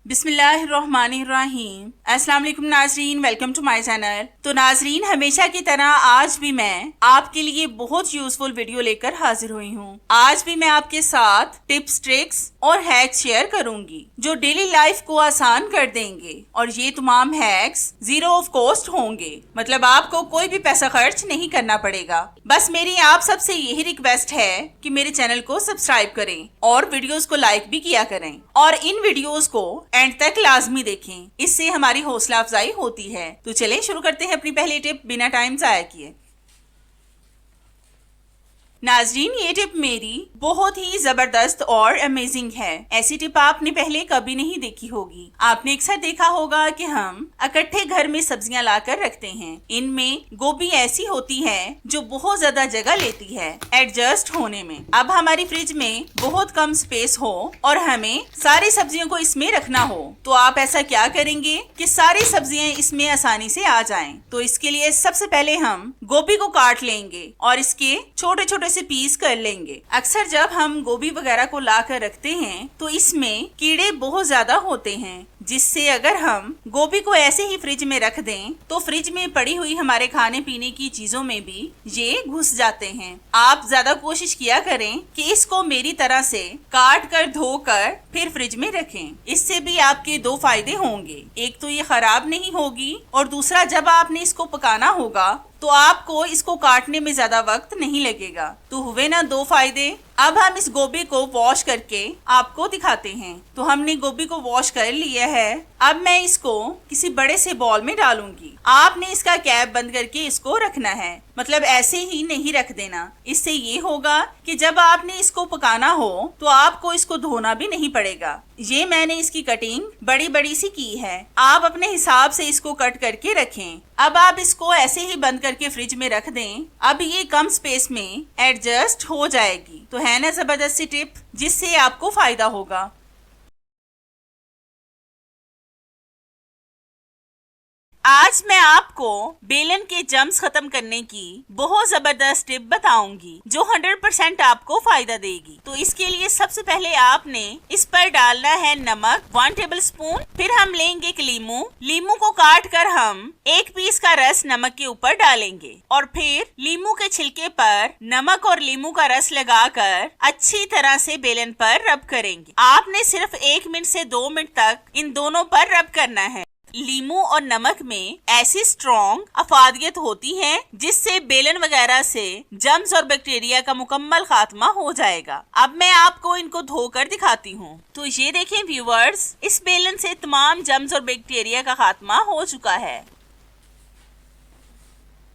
बिस्मिल्लाहिर्रहमानिर्रहीम। अस्सलाम वालेकुम नाजरीन, वेलकम टू माय चैनल। तो नाजरीन, हमेशा की तरह आज भी मैं आपके लिए बहुत यूजफुल वीडियो लेकर हाजिर हुई हूँ। आज भी मैं आपके साथ टिप्स, ट्रिक्स और हैक्स शेयर करूंगी जो डेली लाइफ को आसान कर देंगे। और ये तमाम हैक्स जीरो ऑफ कॉस्ट होंगे, मतलब आपको कोई भी पैसा खर्च नहीं करना पड़ेगा। बस मेरी आप सबसे यही रिक्वेस्ट है कि मेरे चैनल को सब्सक्राइब करें और वीडियोस को लाइक भी किया करें और इन वीडियोस को एंड तक लाजमी देखें, इससे हमारी हौसला अफजाई होती है। तो चलें शुरू करते हैं अपनी पहली टिप बिना टाइम जाया किए। नाजरीन, ये टिप मेरी बहुत ही जबरदस्त और अमेजिंग है। ऐसी टिप आपने पहले कभी नहीं देखी होगी। आपने अक्सर देखा होगा कि हम इकट्ठे घर में सब्जियां लाकर रखते हैं। इनमें गोभी ऐसी होती है जो बहुत ज्यादा जगह लेती है एडजस्ट होने में। अब हमारी फ्रिज में बहुत कम स्पेस हो और हमें सारी सब्जियों को इसमें रखना हो, तो आप ऐसा क्या करेंगे कि सारी सब्जियां इसमें आसानी से आ जाएं। तो इसके लिए सबसे पहले हम गोभी को काट लेंगे और इसके छोटे छोटे से पीस कर लेंगे। अक्सर जब हम गोभी वगैरह को ला कर रखते हैं तो इसमें कीड़े बहुत ज्यादा होते हैं, जिससे अगर हम गोभी को ऐसे ही फ्रिज में रख दें तो फ्रिज में पड़ी हुई हमारे खाने पीने की चीजों में भी ये घुस जाते हैं। आप ज्यादा कोशिश किया करें कि इसको मेरी तरह से काट कर धोकर फिर फ्रिज में रखें। इससे भी आपके दो फायदे होंगे, एक तो ये खराब नहीं होगी और दूसरा जब आपने इसको पकाना होगा तो आपको इसको काटने में ज्यादा वक्त नहीं लगेगा। तो हुए ना दो फायदे। अब हम इस गोभी को वॉश करके आपको दिखाते हैं। तो हमने गोभी को वॉश कर लिया है। अब मैं इसको किसी बड़े से बॉल में डालूंगी। आपने इसका कैप बंद करके इसको रखना है, मतलब ऐसे ही नहीं रख देना। इससे ये होगा कि जब आपने इसको पकाना हो तो आपको इसको धोना भी नहीं पड़ेगा। ये मैंने इसकी कटिंग बड़ी बड़ी सी की है, आप अपने हिसाब से इसको कट करके रखें। अब आप इसको ऐसे ही बंद करके फ्रिज में रख दें। अब ये कम स्पेस में एडजस्ट हो जाएगी। तो है ना जबरदस्ती टिप, जिससे आपको फायदा होगा। आज मैं आपको बेलन के जम्स खत्म करने की बहुत जबरदस्त टिप बताऊंगी जो 100% आपको फायदा देगी। तो इसके लिए सबसे पहले आपने इस पर डालना है नमक 1 टेबलस्पून। फिर हम लेंगे एक लीमू को काट कर हम एक पीस का रस नमक के ऊपर डालेंगे और फिर लीमू के छिलके पर नमक और लीमू का रस लगाकर अच्छी तरह से बेलन पर रब करेंगे। आपने सिर्फ 1 मिनट से 2 मिनट तक इन दोनों पर रब करना है। लीमू और नमक में ऐसी स्ट्रॉन्ग अफादियत होती है जिससे बेलन वगैरह से जर्म्स और बैक्टीरिया का मुकम्मल खात्मा हो जाएगा। अब मैं आपको इनको धोकर दिखाती हूँ। तो ये देखें व्यूअर्स, इस बेलन से तमाम जर्म्स और बैक्टीरिया का खात्मा हो चुका है।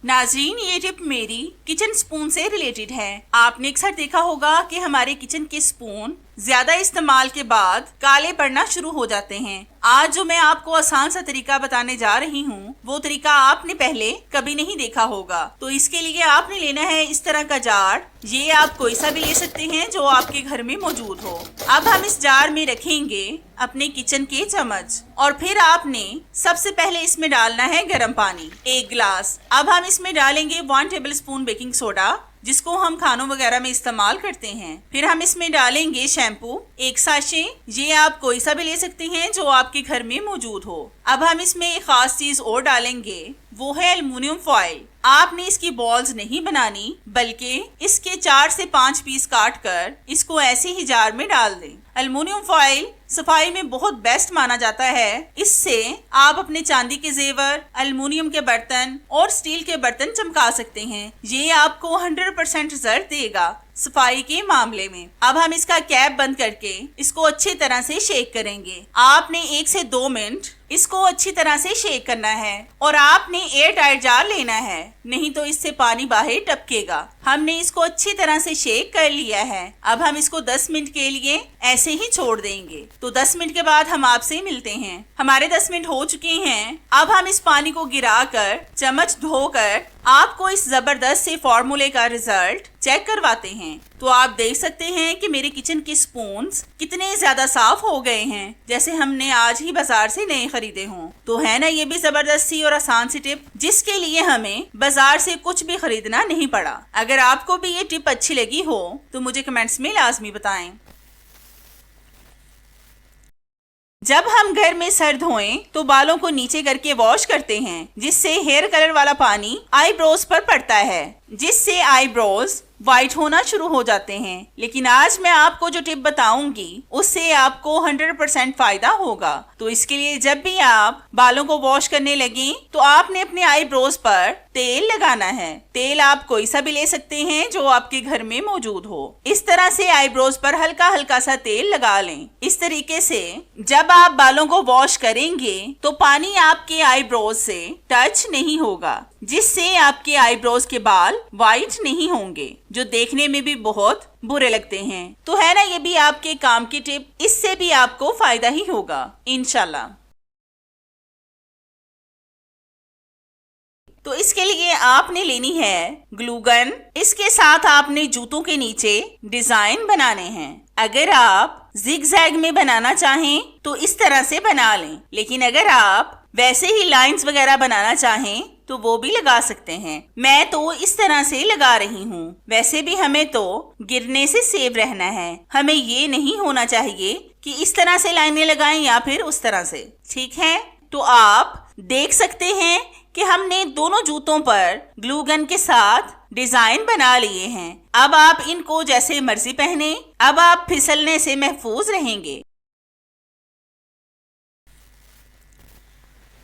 नाजरीन, ये टिप मेरी किचन स्पून से रिलेटेड है। आपने अक्सर देखा होगा कि हमारे किचन के स्पून ज्यादा इस्तेमाल के बाद काले पड़ना शुरू हो जाते हैं। आज जो मैं आपको आसान सा तरीका बताने जा रही हूँ वो तरीका आपने पहले कभी नहीं देखा होगा। तो इसके लिए आपने लेना है इस तरह का जार। ये आप कोई सा भी ले सकते हैं जो आपके घर में मौजूद हो। अब हम इस जार में रखेंगे अपने किचन के चम्मच और फिर आपने सबसे पहले इसमें डालना है गर्म पानी 1 गिलास। अब हम इसमें डालेंगे 1 टेबलस्पून बेकिंग सोडा, जिसको हम खानों वगैरह में इस्तेमाल करते हैं। फिर हम इसमें डालेंगे शैम्पू 1 साशे। ये आप कोई सा भी ले सकते हैं जो आपके घर में मौजूद हो। अब हम इसमें एक खास चीज और डालेंगे, वो है एल्युमिनियम फॉइल। आपने इसकी बॉल्स नहीं बनानी, बल्कि इसके 4 से 5 पीस काट कर इसको ऐसे ही जार में डाल दें। एल्युमिनियम फॉइल सफाई में बहुत बेस्ट माना जाता है। इससे आप अपने चांदी के जेवर, एल्युमिनियम के बर्तन और स्टील के बर्तन चमका सकते हैं। ये आपको 100% रिजल्ट देगा सफाई के मामले में। अब हम इसका कैप बंद करके इसको अच्छी तरह से शेक करेंगे। आपने 1 से 2 मिनट इसको अच्छी तरह से शेक करना है और आपने एयर टाइट जार लेना है, नहीं तो इससे पानी बाहर टपकेगा। हमने इसको अच्छी तरह से शेक कर लिया है। अब हम इसको 10 मिनट के लिए ऐसे ही छोड़ देंगे। तो 10 मिनट के बाद हम आपसे मिलते हैं। हमारे 10 मिनट हो चुके हैं। अब हम इस पानी को गिराकर चम्मच धोकर आपको इस जबरदस्त से फॉर्मूले का रिजल्ट चेक करवाते हैं। तो आप देख सकते हैं कि मेरे किचन के स्पून्स कितने ज्यादा साफ हो गए हैं, जैसे हमने आज ही बाजार से नए खरीदे हों। तो है ना ये भी जबरदस्ती और आसान सी टिप, जिसके लिए हमें बाजार से कुछ भी खरीदना नहीं पड़ा। अगर आपको भी ये टिप अच्छी लगी हो तो मुझे कमेंट्स में लाजमी बताएं। जब हम घर में सर धोएं तो बालों को नीचे करके वॉश करते हैं, जिससे हेयर कलर वाला पानी आईब्रोज पर पड़ता है, जिससे आईब्रोज व्हाइट होना शुरू हो जाते हैं। लेकिन आज मैं आपको जो टिप बताऊंगी उससे आपको 100% फायदा होगा। तो इसके लिए जब भी आप बालों को वॉश करने लगे तो आपने अपने आईब्रोज पर तेल लगाना है। तेल आप कोई सा भी ले सकते हैं जो आपके घर में मौजूद हो। इस तरह से आईब्रोज पर हल्का हल्का सा तेल लगा लें। इस तरीके से जब आप बालों को वॉश करेंगे तो पानी आपके आईब्रोज से टच नहीं होगा, जिससे आपके आईब्रोज के बाल व्हाइट नहीं होंगे, जो देखने में भी बहुत बुरे लगते हैं। तो है ना, ये भी आपके काम की टिप। इससे भी आपको फायदा ही होगा इंशाल्लाह। तो इसके लिए आपने लेनी है ग्लू गन। इसके साथ आपने जूतों के नीचे डिजाइन बनाने हैं। अगर आप जिगजैग में बनाना चाहें तो इस तरह से बना लें, लेकिन अगर आप वैसे ही लाइंस वगैरह बनाना चाहें तो वो भी लगा सकते हैं। मैं तो इस तरह से लगा रही हूँ। वैसे भी हमें तो गिरने से सेव रहना है। हमें ये नहीं होना चाहिए कि इस तरह से लाइनें लगाएं या फिर उस तरह से। ठीक है, तो आप देख सकते हैं कि हमने दोनों जूतों पर ग्लू गन के साथ डिजाइन बना लिए हैं। अब आप इनको जैसे मर्जी पहने। अब आप फिसलने से महफूज रहेंगे।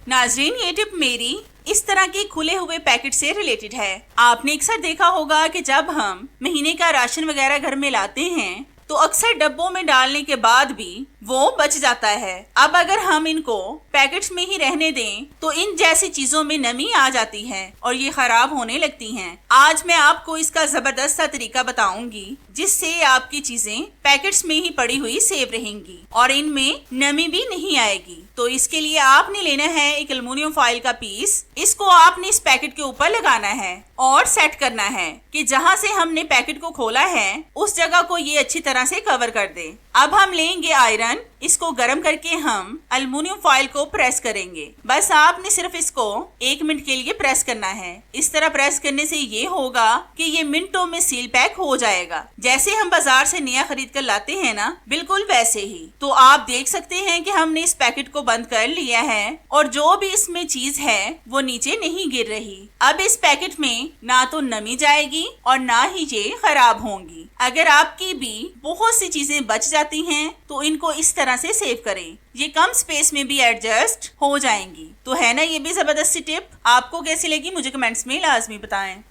नाजरीन, ये टिप मेरी इस तरह के खुले हुए पैकेट से रिलेटेड है। आपने अक्सर देखा होगा कि जब हम महीने का राशन वगैरह घर में लाते हैं तो अक्सर डब्बों में डालने के बाद भी वो बच जाता है। अब अगर हम इनको पैकेट्स में ही रहने दें तो इन जैसी चीजों में नमी आ जाती है और ये खराब होने लगती हैं। आज मैं आपको इसका जबरदस्त सा तरीका बताऊंगी जिससे आपकी चीजें पैकेट्स में ही पड़ी हुई सेव रहेंगी और इनमें नमी भी नहीं आएगी। तो इसके लिए आपने लेना है एक एल्युमिनियम फॉइल का पीस। इसको आपने इस पैकेट के ऊपर लगाना है और सेट करना है कि जहाँ से हमने पैकेट को खोला है उस जगह को ये अच्छी तरह से कवर कर दे। अब हम लेंगे आयरन। इसको गर्म करके हम एल्युमिनियम फॉइल को प्रेस करेंगे। बस आपने सिर्फ इसको 1 मिनट के लिए प्रेस करना है। इस तरह प्रेस करने से ये होगा कि ये मिनटों में सील पैक हो जाएगा, जैसे हम बाजार से नया खरीद कर लाते हैं ना, बिल्कुल वैसे ही। तो आप देख सकते हैं कि हमने इस पैकेट को बंद कर लिया है और जो भी इसमें चीज है वो नीचे नहीं गिर रही। अब इस पैकेट में ना तो नमी जाएगी और ना ही ये खराब होंगी। अगर आपकी भी बहुत सी चीजें बच जाती हैं तो इनको इस तरह से सेव करें। ये कम स्पेस में भी एडजस्ट हो जाएंगी। तो है ना, ये भी जबरदस्ती टिप। आपको कैसी लगी मुझे कमेंट्स में लाजमी बताएं।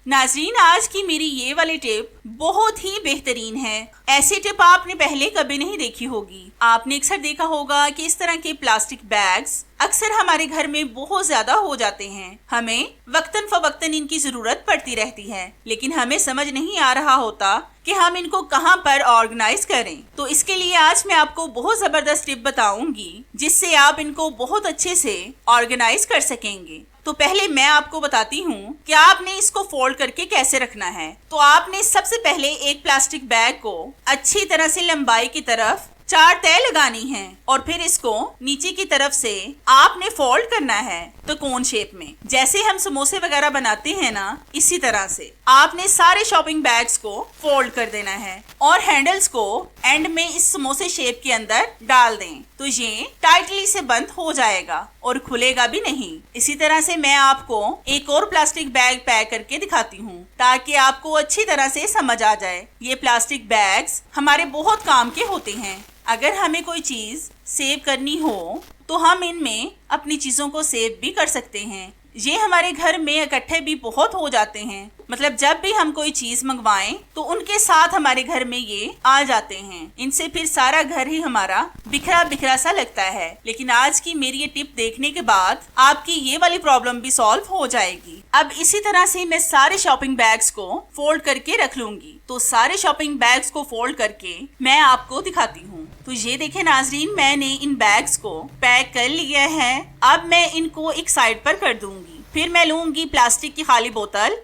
नाजरीन, आज की मेरी ये वाली टिप बहुत ही बेहतरीन है। ऐसी टिप आपने पहले कभी नहीं देखी होगी। आपने अक्सर देखा होगा कि इस तरह के प्लास्टिक बैग्स अक्सर हमारे घर में बहुत ज्यादा हो जाते हैं। हमें वक्तन फवक्तन इनकी जरूरत पड़ती रहती है, लेकिन हमें समझ नहीं आ रहा होता कि हम इनको कहाँ पर ऑर्गेनाइज करें। तो इसके लिए आज मैं आपको बहुत जबरदस्त टिप बताऊंगी जिससे आप इनको बहुत अच्छे से ऑर्गेनाइज कर सकेंगे। तो पहले मैं आपको बताती हूँ कि आपने इसको फोल्ड करके कैसे रखना है। तो आपने सबसे पहले एक प्लास्टिक बैग को अच्छी तरह से लंबाई की तरफ 4 तय लगानी है और फिर इसको नीचे की तरफ से आपने फोल्ड करना है तो कोन शेप में, जैसे हम समोसे वगैरह बनाते हैं ना, इसी तरह से आपने सारे शॉपिंग बैग्स को फोल्ड कर देना है और हैंडल्स को एंड में इस समोसे शेप के अंदर डाल दें तो ये टाइटली से बंद हो जाएगा और खुलेगा भी नहीं। इसी तरह से मैं आपको एक और प्लास्टिक बैग पैक करके दिखाती हूँ ताकि आपको अच्छी तरह से समझ आ जाए। ये प्लास्टिक बैग्स हमारे बहुत काम के होते हैं। अगर हमें कोई चीज सेव करनी हो तो हम इनमें अपनी चीजों को सेव भी कर सकते हैं। ये हमारे घर में इकट्ठे भी बहुत हो जाते हैं। मतलब जब भी हम कोई चीज मंगवाएं तो उनके साथ हमारे घर में ये आ जाते हैं। इनसे फिर सारा घर ही हमारा बिखरा बिखरा सा लगता है। लेकिन आज की मेरी ये टिप देखने के बाद आपकी ये वाली प्रॉब्लम भी सॉल्व हो जाएगी। अब इसी तरह से मैं सारे शॉपिंग बैग्स को फोल्ड करके रख लूंगी। तो सारे शॉपिंग बैग्स को फोल्ड करके मैं आपको दिखाती हूँ। तो ये देखें नाजरीन, मैंने इन बैग्स को पैक कर लिया है। अब मैं इनको एक साइड पर कर दूंगी। फिर मैं लूंगी प्लास्टिक की खाली बोतल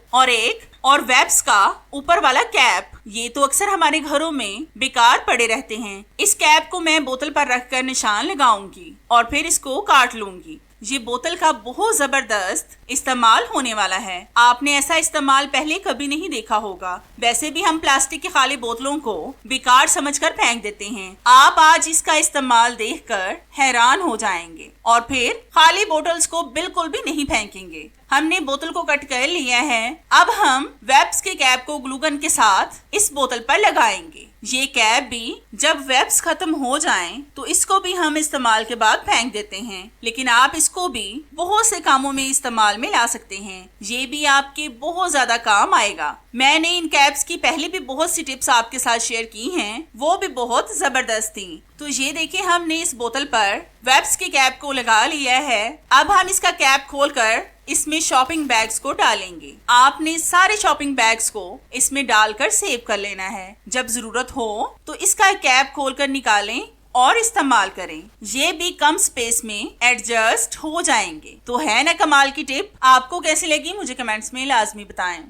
और वेब्स का ऊपर वाला कैप। ये तो अक्सर हमारे घरों में बेकार पड़े रहते हैं। इस कैप को मैं बोतल पर रखकर निशान लगाऊंगी और फिर इसको काट लूंगी। ये बोतल का बहुत जबरदस्त इस्तेमाल होने वाला है। आपने ऐसा इस्तेमाल पहले कभी नहीं देखा होगा। वैसे भी हम प्लास्टिक की खाली बोतलों को बेकार समझकर फेंक देते हैं। आप आज इसका इस्तेमाल देखकर हैरान हो जाएंगे और फिर खाली बोतल्स को बिल्कुल भी नहीं फेंकेंगे। हमने बोतल को कट कर लिया है। अब हम वेब्स के कैप को ग्लू गन के साथ इस बोतल पर लगाएंगे। ये कैप भी जब वेब्स खत्म हो जाएं, तो इसको भी हम इस्तेमाल के बाद फेंक देते हैं, लेकिन आप इसको भी बहुत से कामों में इस्तेमाल में ला सकते हैं। ये भी आपके बहुत ज्यादा काम आएगा। मैंने इन कैप्स की पहले भी बहुत सी टिप्स आपके साथ शेयर की हैं, वो भी बहुत जबरदस्त थी। तो ये देखिए, हमने इस बोतल पर वेब्स के कैप को लगा लिया है। अब हम इसका कैप खोलकर इसमें शॉपिंग बैग्स को डालेंगे। आपने सारे शॉपिंग बैग्स को इसमें डालकर सेव कर लेना है। जब जरूरत हो तो इसका कैप खोलकर निकालें और इस्तेमाल करें। ये भी कम स्पेस में एडजस्ट हो जाएंगे। तो है ना कमाल की टिप? आपको कैसी लगी मुझे कमेंट्स में लाजमी बताएं।